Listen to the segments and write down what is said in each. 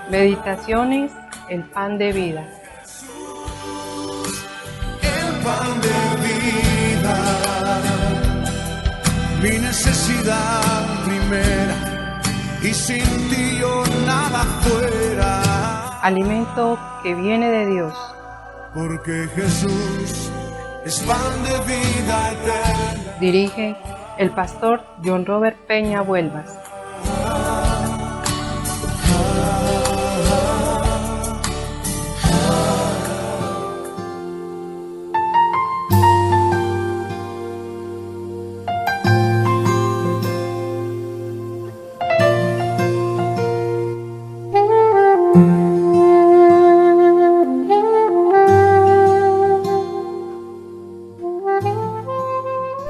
Meditaciones, el pan de vida. El pan de vida, mi necesidad primera, y sin ti yo nada fuera. Alimento que viene de Dios. Porque Jesús es pan de vida eterna. Dirige el pastor John Robert Peña Vuelvas.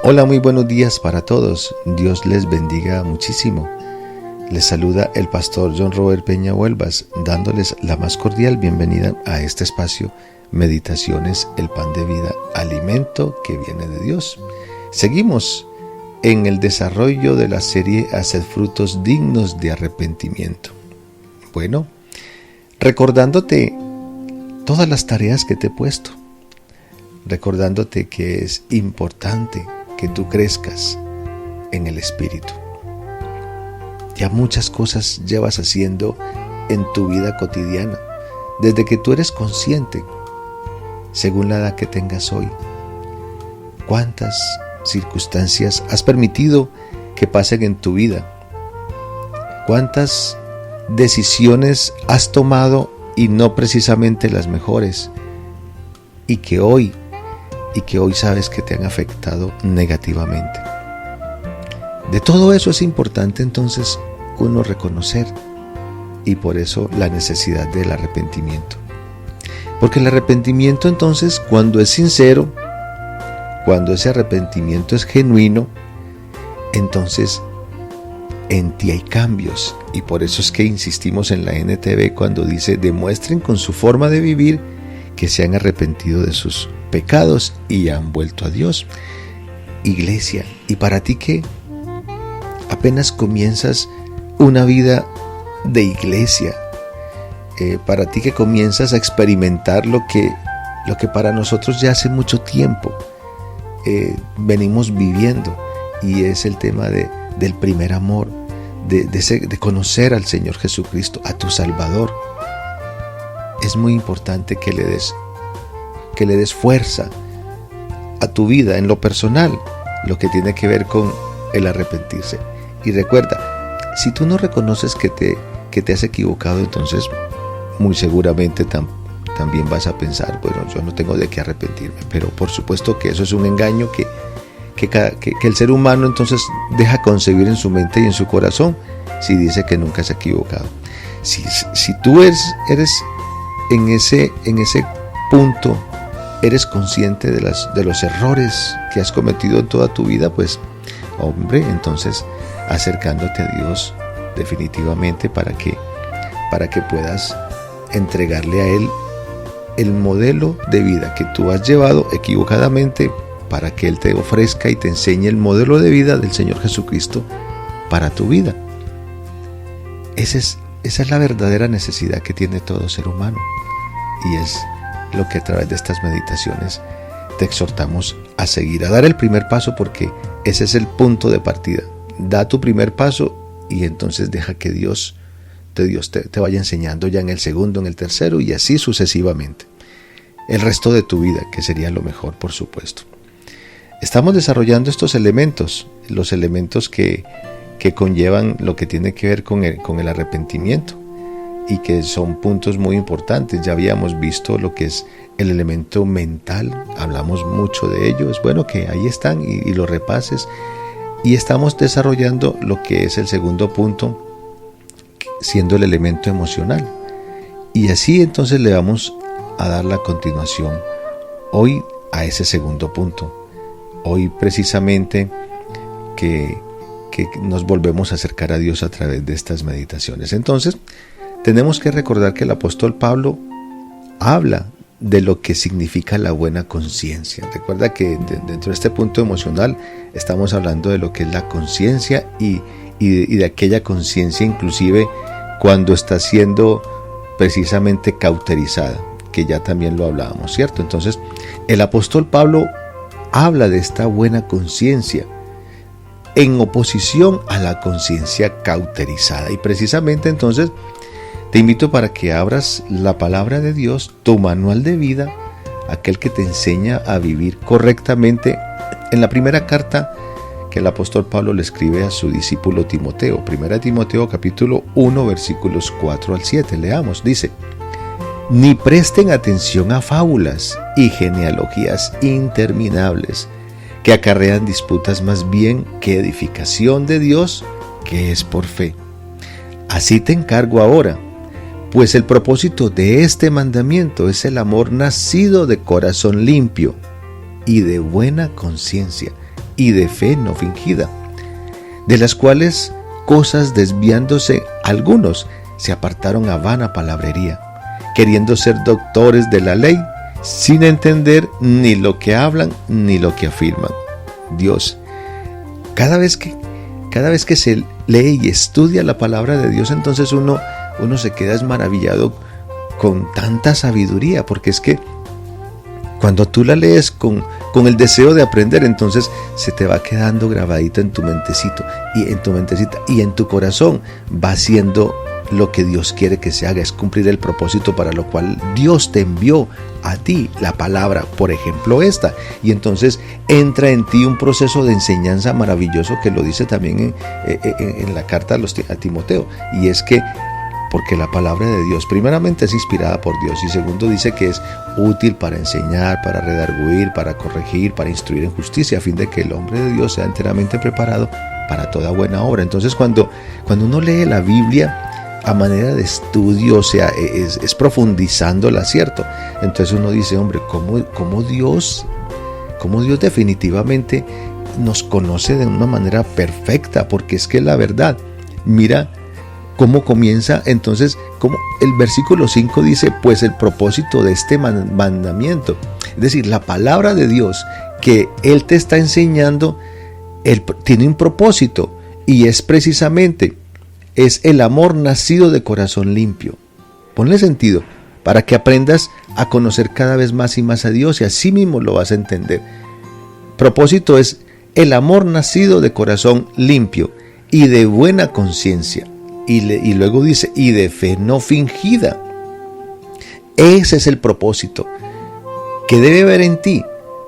Hola, muy buenos días para todos. Dios les bendiga muchísimo. Les saluda el pastor John Robert Peña Vuelvas, dándoles la más cordial bienvenida a este espacio Meditaciones, el pan de vida, alimento que viene de Dios. Seguimos en el desarrollo de la serie Haced frutos dignos de arrepentimiento. Bueno, recordándote todas las tareas que te he puesto, recordándote que es importante que tú crezcas en el Espíritu. Ya muchas cosas llevas haciendo en tu vida cotidiana, desde que tú eres consciente, según la edad que tengas hoy. ¿Cuántas circunstancias has permitido que pasen en tu vida? ¿Cuántas decisiones has tomado y no precisamente las mejores? Y que hoy sabes que te han afectado negativamente. De todo eso es importante entonces uno reconocer, y por eso la necesidad del arrepentimiento. Porque el arrepentimiento entonces, cuando es sincero, cuando ese arrepentimiento es genuino, entonces en ti hay cambios. Y por eso es que insistimos en la NTV cuando dice: demuestren con su forma de vivir que se han arrepentido de sus pecados y han vuelto a Dios. Iglesia, ¿y para ti qué? Apenas comienzas una vida de iglesia, para ti que comienzas a experimentar lo que para nosotros ya hace mucho tiempo venimos viviendo, y es el tema del primer amor, de conocer al Señor Jesucristo, a tu Salvador. Es muy importante que le des fuerza a tu vida en lo personal, lo que tiene que ver con el arrepentirse. Y recuerda, si tú no reconoces que te has equivocado, entonces muy seguramente también vas a pensar: bueno, yo no tengo de qué arrepentirme. Pero por supuesto que eso es un engaño que el ser humano entonces deja concebir en su mente y en su corazón si dice que nunca se ha equivocado. Si tú eres en ese punto, eres consciente de los errores que has cometido en toda tu vida, pues hombre, entonces acercándote a Dios definitivamente para que puedas entregarle a Él el modelo de vida que tú has llevado equivocadamente, para que Él te ofrezca y te enseñe el modelo de vida del Señor Jesucristo para tu vida. Esa es la verdadera necesidad que tiene todo ser humano, y es lo que a través de estas meditaciones te exhortamos a seguir, a dar el primer paso, porque ese es el punto de partida. Da tu primer paso y entonces deja que Dios te vaya enseñando ya en el segundo, en el tercero, y así sucesivamente. El resto de tu vida, que sería lo mejor, por supuesto. Estamos desarrollando estos elementos, los elementos que conllevan lo que tiene que ver con el arrepentimiento, y que son puntos muy importantes. Ya habíamos visto lo que es el elemento mental, hablamos mucho de ello. Es bueno que ahí están y lo repases. Y estamos desarrollando lo que es el segundo punto, siendo el elemento emocional. Y así entonces le vamos a dar la continuación hoy a ese segundo punto. Hoy precisamente que nos volvemos a acercar a Dios a través de estas meditaciones. Entonces, tenemos que recordar que el apóstol Pablo habla de lo que significa la buena conciencia. Recuerda que dentro de este punto emocional estamos hablando de lo que es la conciencia y de aquella conciencia inclusive cuando está siendo precisamente cauterizada, que ya también lo hablábamos, ¿cierto? Entonces, el apóstol Pablo habla de esta buena conciencia en oposición a la conciencia cauterizada. Y precisamente entonces te invito para que abras la palabra de Dios, tu manual de vida, aquel que te enseña a vivir correctamente, en la primera carta que el apóstol Pablo le escribe a su discípulo Timoteo. 1 Timoteo capítulo 1 versículos 4 al 7. Leamos, dice: ni presten atención a fábulas y genealogías interminables que acarrean disputas, más bien que edificación de Dios, que es por fe. Así te encargo ahora, pues el propósito de este mandamiento es el amor nacido de corazón limpio y de buena conciencia y de fe no fingida, de las cuales cosas desviándose algunos se apartaron a vana palabrería, queriendo ser doctores de la ley, sin entender ni lo que hablan ni lo que afirman. Dios, cada vez que se lee y estudia la palabra de Dios, entonces uno se queda maravillado con tanta sabiduría, porque es que cuando tú la lees con el deseo de aprender, entonces se te va quedando grabadita en tu mentecita y en tu corazón va haciendo lo que Dios quiere que se haga, es cumplir el propósito para lo cual Dios te envió a ti la palabra, por ejemplo esta, y entonces entra en ti un proceso de enseñanza maravilloso, que lo dice también en la carta a Timoteo, y es que porque la palabra de Dios primeramente es inspirada por Dios, y segundo dice que es útil para enseñar, para redarguir, para corregir, para instruir en justicia, a fin de que el hombre de Dios sea enteramente preparado para toda buena obra. Entonces cuando uno lee la Biblia a manera de estudio, o sea, es profundizándola, ¿cierto? Entonces uno dice, hombre, ¿cómo Dios definitivamente nos conoce de una manera perfecta? Porque es que la verdad, mira cómo comienza entonces, como el versículo 5 dice, pues el propósito de este mandamiento, es decir, la palabra de Dios que Él te está enseñando, Él tiene un propósito, y es precisamente es el amor nacido de corazón limpio. Ponle sentido para que aprendas a conocer cada vez más y más a Dios, y así mismo lo vas a entender. Propósito es el amor nacido de corazón limpio y de buena conciencia. Y luego dice, y de fe no fingida. Ese es el propósito que debe haber en ti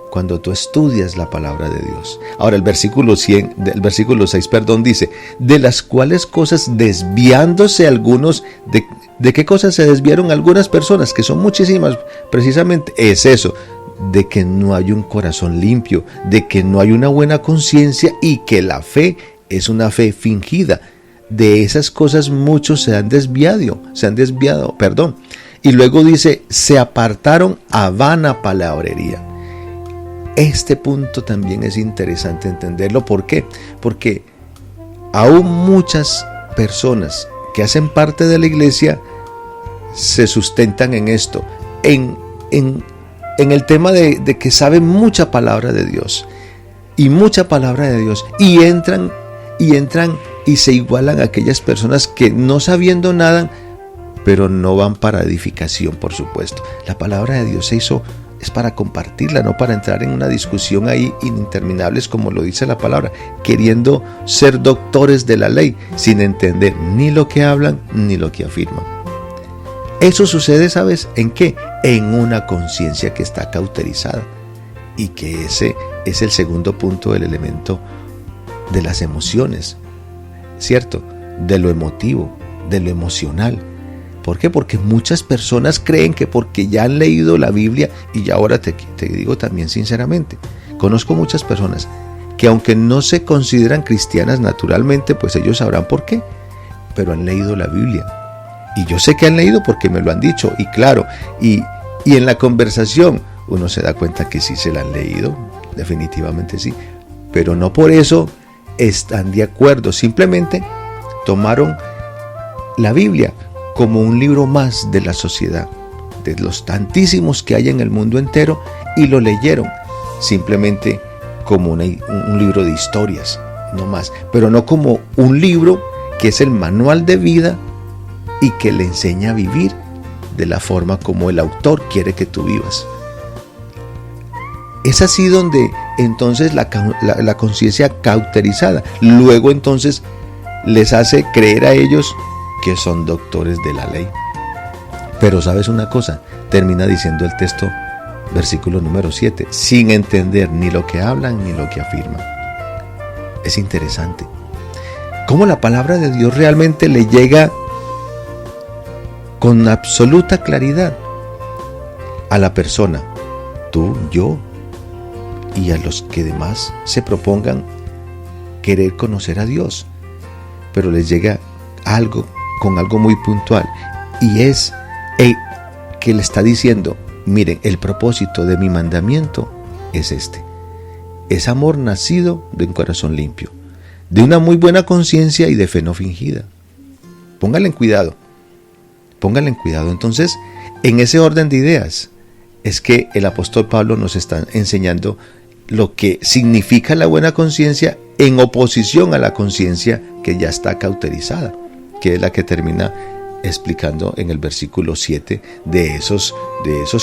cuando tú estudias la palabra de Dios. Ahora el versículo 6, dice, de las cuales cosas desviándose algunos, ¿de qué cosas se desviaron algunas personas? Que son muchísimas, precisamente es eso, de que no hay un corazón limpio, de que no hay una buena conciencia, y que la fe es una fe fingida. De esas cosas muchos se han desviado, y luego dice, se apartaron a vana palabrería. Este punto también es interesante entenderlo. ¿Por qué? Porque aún muchas personas que hacen parte de la iglesia se sustentan en esto, en el tema de que saben mucha palabra de Dios, y entran y se igualan a aquellas personas que no sabiendo nada, pero no van para edificación, por supuesto. La palabra de Dios es para compartirla, no para entrar en una discusión ahí interminables, como lo dice la palabra, queriendo ser doctores de la ley, sin entender ni lo que hablan ni lo que afirman. Eso sucede, ¿sabes? ¿En qué? En una conciencia que está cauterizada, y que ese es el segundo punto del elemento de las emociones, ¿cierto? De lo emotivo, de lo emocional. ¿Por qué? Porque muchas personas creen que porque ya han leído la Biblia, y ahora te digo también sinceramente, conozco muchas personas que aunque no se consideran cristianas naturalmente, pues ellos sabrán por qué, pero han leído la Biblia. Y yo sé que han leído porque me lo han dicho, y claro, y en la conversación uno se da cuenta que sí se la han leído, definitivamente sí, pero no por eso están de acuerdo, simplemente tomaron la Biblia como un libro más de la sociedad, de los tantísimos que hay en el mundo entero, y lo leyeron simplemente como un libro de historias, no más, pero no como un libro que es el manual de vida y que le enseña a vivir de la forma como el autor quiere que tú vivas. Es así donde entonces la conciencia cauterizada luego entonces les hace creer a ellos que son doctores de la ley. Pero ¿sabes una cosa? Termina diciendo el texto, versículo número 7, sin entender ni lo que hablan ni lo que afirman. Es interesante cómo la palabra de Dios realmente le llega con absoluta claridad a la persona, tú, yo, y a los que demás se propongan querer conocer a Dios. Pero les llega con algo muy puntual, y es que le está diciendo, miren, el propósito de mi mandamiento es este: es amor nacido de un corazón limpio, de una muy buena conciencia y de fe no fingida. Pónganle en cuidado. Entonces, en ese orden de ideas es que el apóstol Pablo nos está enseñando lo que significa la buena conciencia en oposición a la conciencia que ya está cauterizada, que es la que termina explicando en el versículo 7 de esos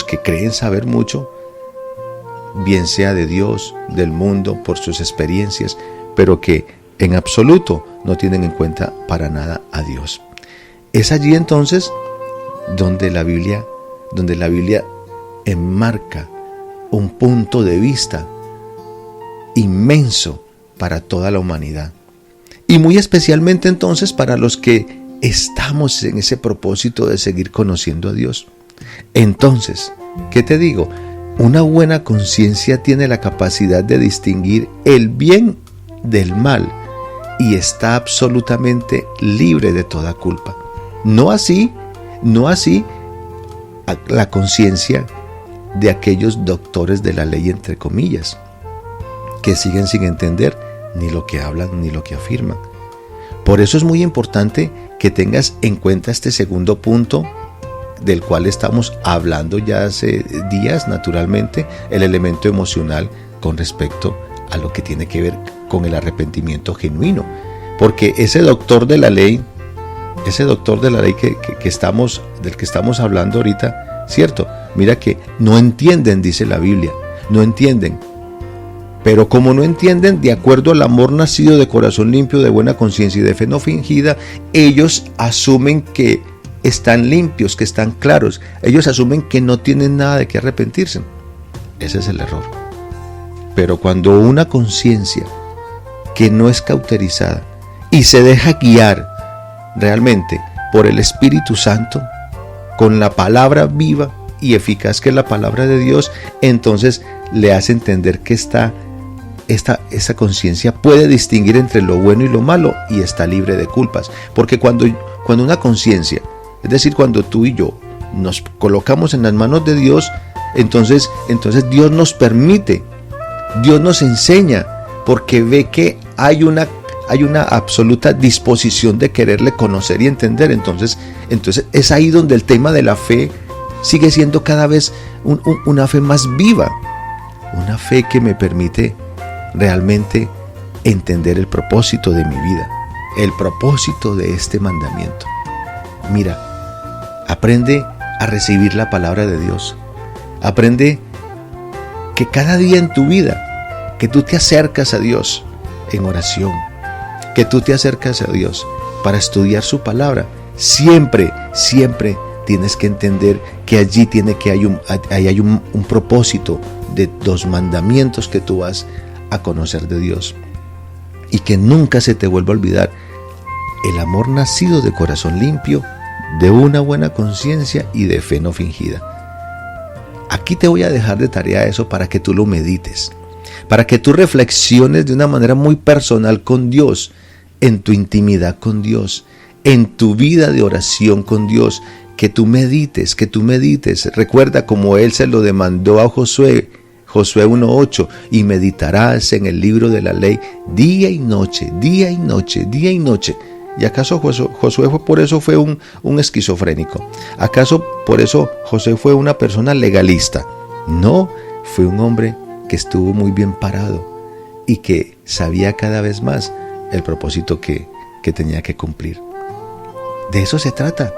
que creen saber mucho, bien sea de Dios, del mundo, por sus experiencias, pero que en absoluto no tienen en cuenta para nada a Dios. Es allí entonces donde la Biblia enmarca un punto de vista inmenso para toda la humanidad, y muy especialmente entonces para los que estamos en ese propósito de seguir conociendo a Dios. Entonces, ¿qué te digo? Una buena conciencia tiene la capacidad de distinguir el bien del mal y está absolutamente libre de toda culpa. No así la conciencia de aquellos doctores de la ley, entre comillas, que siguen sin entender ni lo que hablan ni lo que afirman. Por eso es muy importante que tengas en cuenta este segundo punto del cual estamos hablando ya hace días, naturalmente, el elemento emocional con respecto a lo que tiene que ver con el arrepentimiento genuino. Porque ese doctor de la ley del que estamos hablando ahorita, ¿cierto? Mira que no entienden, dice la Biblia, no entienden. Pero como no entienden, de acuerdo al amor nacido de corazón limpio, de buena conciencia y de fe no fingida, ellos asumen que están limpios, que están claros. Ellos asumen que no tienen nada de qué arrepentirse. Ese es el error. Pero cuando una conciencia que no es cauterizada y se deja guiar realmente por el Espíritu Santo, con la palabra viva y eficaz que es la palabra de Dios, entonces le hace entender que esa conciencia puede distinguir entre lo bueno y lo malo y está libre de culpas. Porque cuando una conciencia, es decir, cuando tú y yo nos colocamos en las manos de Dios, entonces Dios nos permite, Dios nos enseña, porque ve que hay una absoluta disposición de quererle conocer y entender. Entonces es ahí donde el tema de la fe sigue siendo cada vez una fe más viva, una fe que me permite realmente entender el propósito de mi vida, el propósito de este mandamiento. Mira, aprende a recibir la palabra de Dios. Aprende que cada día en tu vida, que tú te acercas a Dios en oración, que tú te acercas a Dios para estudiar su palabra, siempre tienes que entender que allí hay un propósito de los mandamientos que tú vas a conocer de Dios, y que nunca se te vuelva a olvidar el amor nacido de corazón limpio, de una buena conciencia y de fe no fingida. Aquí te voy a dejar de tarea eso para que tú lo medites, para que tú reflexiones de una manera muy personal con Dios, en tu intimidad con Dios, en tu vida de oración con Dios, que tú medites. Recuerda como Él se lo demandó a Josué 1:8, y meditarás en el libro de la ley día y noche. ¿Y acaso Josué por eso fue un esquizofrénico? ¿Acaso por eso Josué fue una persona legalista? No, fue un hombre que estuvo muy bien parado y que sabía cada vez más el propósito que tenía que cumplir. De eso se trata.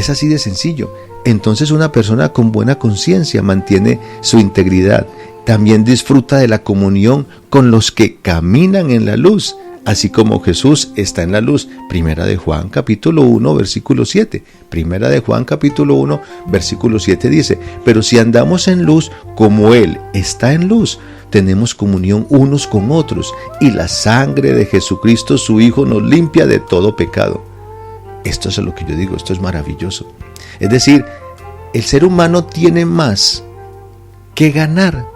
Es así de sencillo. Entonces una persona con buena conciencia mantiene su integridad. También disfruta de la comunión con los que caminan en la luz, así como Jesús está en la luz. Primera de Juan capítulo 1 versículo 7. Primera de Juan capítulo 1 versículo 7 dice: pero si andamos en luz como Él está en luz, tenemos comunión unos con otros, y la sangre de Jesucristo su Hijo nos limpia de todo pecado. Esto es lo que yo digo, esto es maravilloso. Es decir, el ser humano tiene más que ganar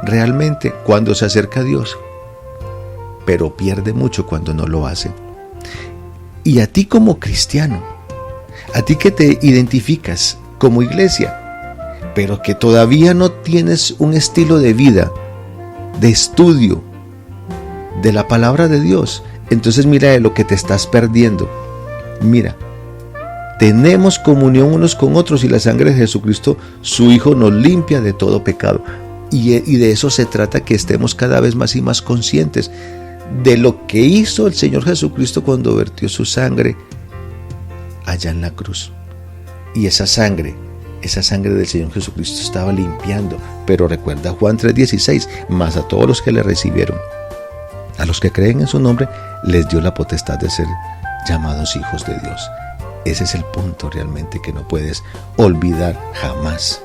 realmente cuando se acerca a Dios, pero pierde mucho cuando no lo hace. Y a ti como cristiano, a ti que te identificas como iglesia, pero que todavía no tienes un estilo de vida, de estudio de la palabra de Dios, entonces mira de lo que te estás perdiendo. Mira, tenemos comunión unos con otros y la sangre de Jesucristo, su Hijo, nos limpia de todo pecado. Y de eso se trata, que estemos cada vez más y más conscientes de lo que hizo el Señor Jesucristo cuando vertió su sangre allá en la cruz. Y esa sangre del Señor Jesucristo estaba limpiando. Pero recuerda Juan 3:16, mas a todos los que le recibieron, a los que creen en su nombre, les dio la potestad de ser llamados hijos de Dios. Ese es el punto realmente que no puedes olvidar jamás,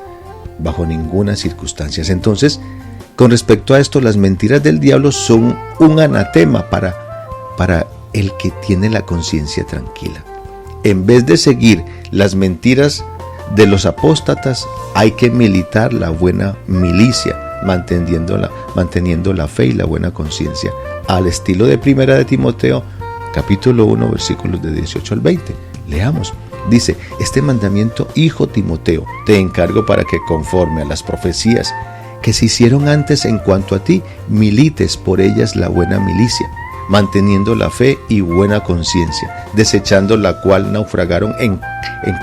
bajo ninguna circunstancia. Entonces, con respecto a esto, las mentiras del diablo son un anatema para el que tiene la conciencia tranquila. En vez de seguir las mentiras de los apóstatas, hay que militar la buena milicia, manteniendo la fe y la buena conciencia, al estilo de Primera de Timoteo, capítulo 1, versículos de 18 al 20. Leamos. Dice: este mandamiento, hijo Timoteo, te encargo para que, conforme a las profecías que se hicieron antes en cuanto a ti, milites por ellas la buena milicia, manteniendo la fe y buena conciencia, desechando la cual naufragaron en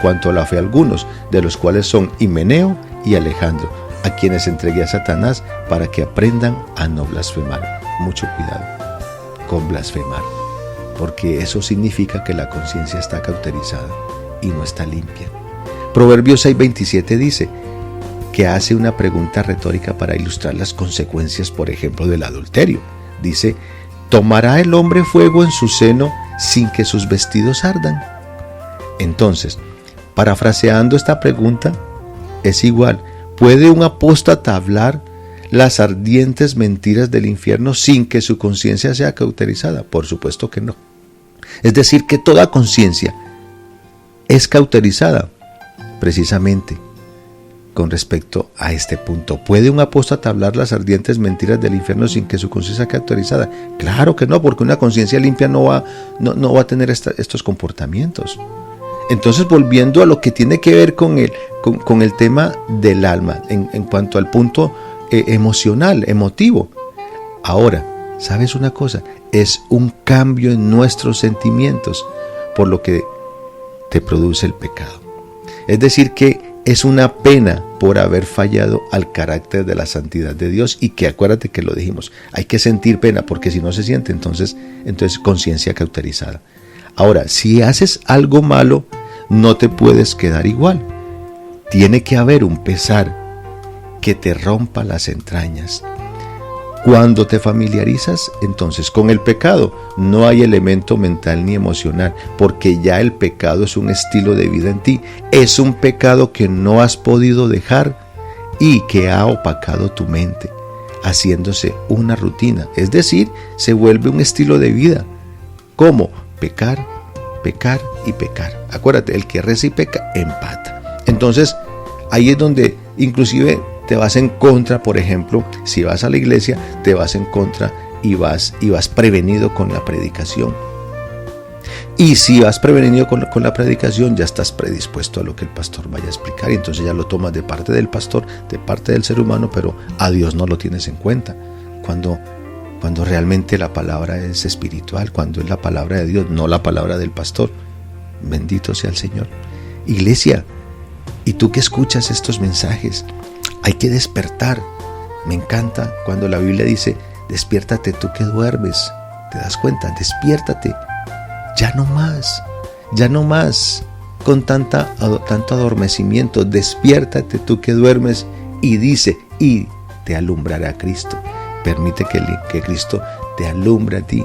cuanto a la fe algunos, de los cuales son Himeneo y Alejandro, a quienes entregué a Satanás para que aprendan a no blasfemar. Mucho cuidado con blasfemar, porque eso significa que la conciencia está cauterizada y no está limpia. Proverbios 6:27 dice que hace una pregunta retórica para ilustrar las consecuencias, por ejemplo, del adulterio. Dice: ¿tomará el hombre fuego en su seno sin que sus vestidos ardan? Entonces, parafraseando esta pregunta, es igual: ¿puede un apóstata hablar las ardientes mentiras del infierno sin que su conciencia sea cauterizada? Por supuesto que no. Es decir, que toda conciencia es cauterizada precisamente con respecto a este punto. ¿Puede un apóstata hablar las ardientes mentiras del infierno sin que su conciencia sea cauterizada? Claro que no, porque una conciencia limpia no va a tener estos comportamientos. Entonces, volviendo a lo que tiene que ver con el tema del alma, en cuanto al punto emocional, emotivo. Ahora, ¿sabes una cosa? Es un cambio en nuestros sentimientos, por lo que te produce el pecado. Es decir, que es una pena por haber fallado al carácter de la santidad de Dios, y que, acuérdate que lo dijimos, hay que sentir pena, porque si no se siente, entonces conciencia cauterizada. Ahora, si haces algo malo, no te puedes quedar igual. Tiene que haber un pesar que te rompa las entrañas. Cuando te familiarizas entonces con el pecado, no hay elemento mental ni emocional, porque ya el pecado es un estilo de vida en ti. Es un pecado que no has podido dejar y que ha opacado tu mente, haciéndose una rutina. Es decir, se vuelve un estilo de vida. ¿Cómo? Pecar, pecar y pecar. Acuérdate, el que reza y peca, empata. Entonces, ahí es donde inclusive te vas en contra. Por ejemplo, si vas a la iglesia, te vas en contra y vas prevenido con la predicación. Y si vas prevenido con la predicación, ya estás predispuesto a lo que el pastor vaya a explicar, y entonces ya lo tomas de parte del pastor, de parte del ser humano, pero a Dios no lo tienes en cuenta. Cuando realmente la palabra es espiritual, cuando es la palabra de Dios, no la palabra del pastor. Bendito sea el Señor. Iglesia, y tú que escuchas estos mensajes, hay que despertar. Me encanta cuando la Biblia dice: despiértate tú que duermes. ¿Te das cuenta? Despiértate. Ya no más. Ya no más. con tanto adormecimiento. Despiértate tú que duermes, y dice, y te alumbrará Cristo. Permite que Cristo te alumbre a ti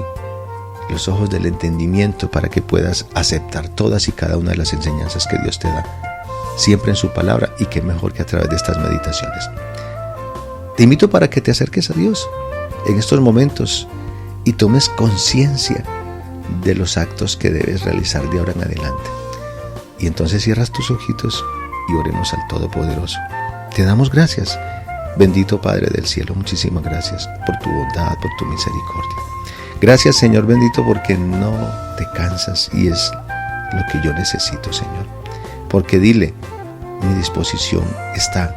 los ojos del entendimiento para que puedas aceptar todas y cada una de las enseñanzas que Dios te da, siempre en su palabra, y qué mejor que a través de estas meditaciones. Te invito para que te acerques a Dios en estos momentos y tomes conciencia de los actos que debes realizar de ahora en adelante. Y entonces cierras tus ojitos y oremos al Todopoderoso. Te damos gracias, bendito Padre del cielo, muchísimas gracias por tu bondad, por tu misericordia. Gracias, Señor bendito, porque no te cansas, y es lo que yo necesito, Señor. Porque dile, mi disposición está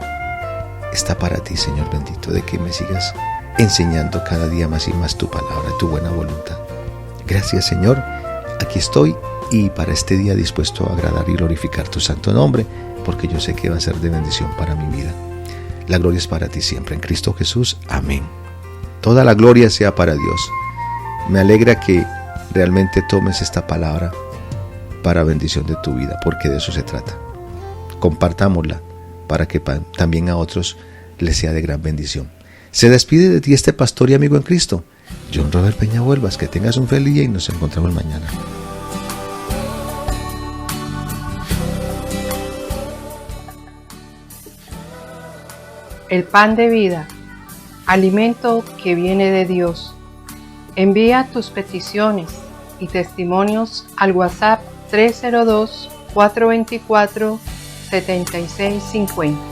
para ti, Señor bendito, de que me sigas enseñando cada día más y más tu palabra, tu buena voluntad. Gracias, Señor, aquí estoy, y para este día dispuesto a agradar y glorificar tu santo nombre, porque yo sé que va a ser de bendición para mi vida. La gloria es para ti siempre, en Cristo Jesús. Amén. Toda la gloria sea para Dios. Me alegra que realmente tomes esta palabra para bendición de tu vida, porque de eso se trata. Compartámosla para que también a otros les sea de gran bendición. Se despide de ti este pastor y amigo en Cristo, John Robert Peña Huelvas. Que tengas un feliz día y nos encontramos mañana. El pan de vida, alimento que viene de Dios. Envía tus peticiones y testimonios al WhatsApp 302-424-7650.